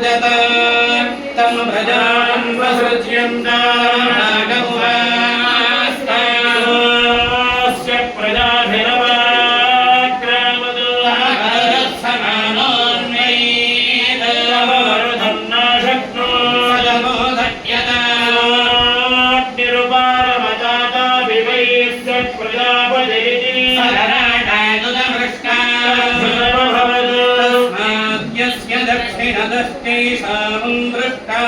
तं प्रजान्वसृज्यन्ता नागौवास्तास्य प्रजाभिरवाक्रामदो समानोन्मयीतमवरुधं न शक्नो सदमोदक्यता निरुपारमजाताभिवैस्य प्रजापदेति दक्षिणदष्टैषां दृष्टा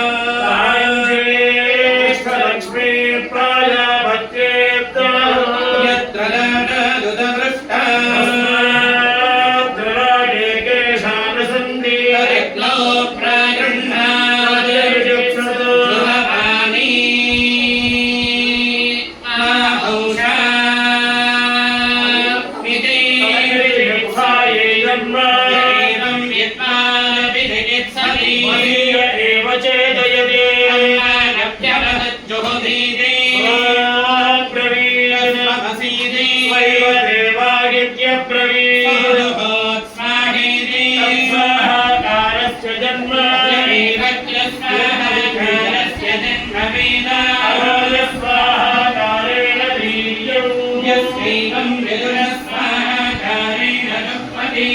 लक्ष्मी प्राजापत्येत्य यत्र लाटायुधवृष्टा द्रवाडेकेशान् सन्ति तरिक्लो प्रागृह्णादिर्युक्षतो सुभवानी आहौषा विजययुक्ताये जन्म चेदयते जुहोदीदे ब्रवीणमसीदे वैवदेवागित्यब्रवीणोत्साहेदे स्वाहाकारस्य जन्म स्वाहाकारस्य जन्मवेदा स्वाहाकारेण वीर्यं यस्यैवं विदुरस्वाहाकारेण जुह्वति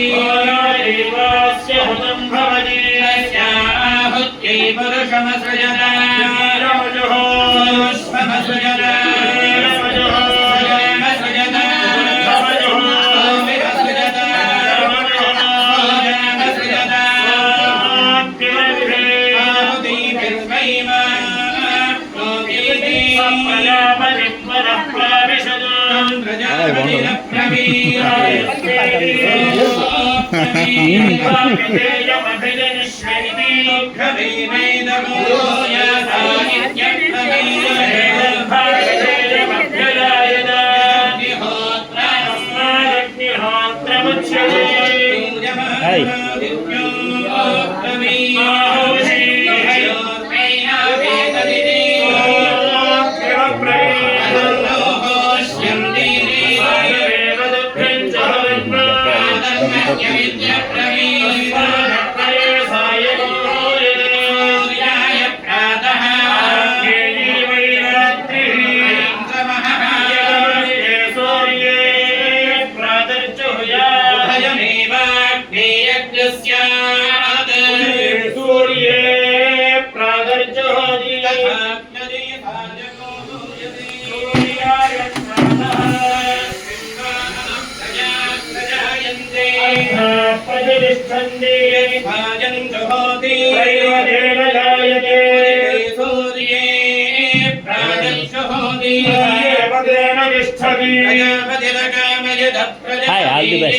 देवास्य हुतं भवति पुरुषमसृजता पुष्पमसृजता Hi, all the best.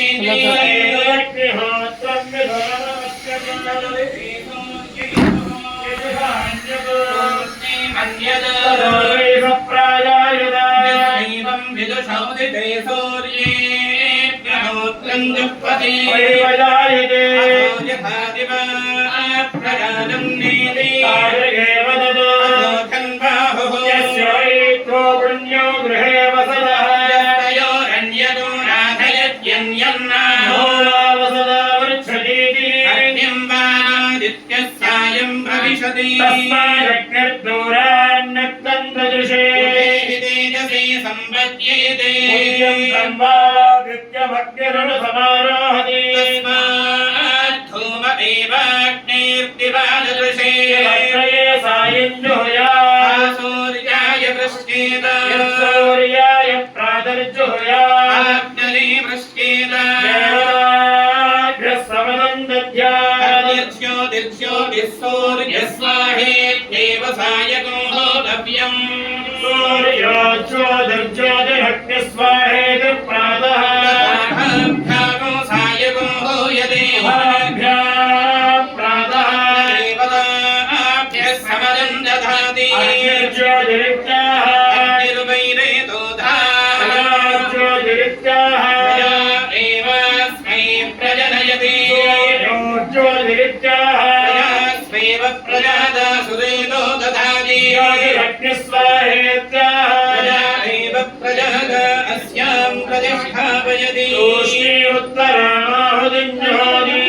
उत्तराहुदिन्योनि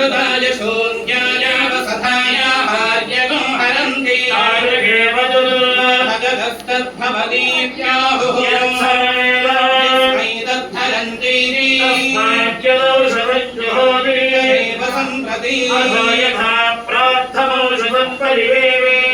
अमृताय शून्याय वसथाय हार्यगं हरन्ति Arge भगदस्तद्भवतीत्याहुः यस्मै तद्धरन्ति तस्माद्यदौषधं सम्प्रति अथो यथा प्रार्थमौषधं परिवेवे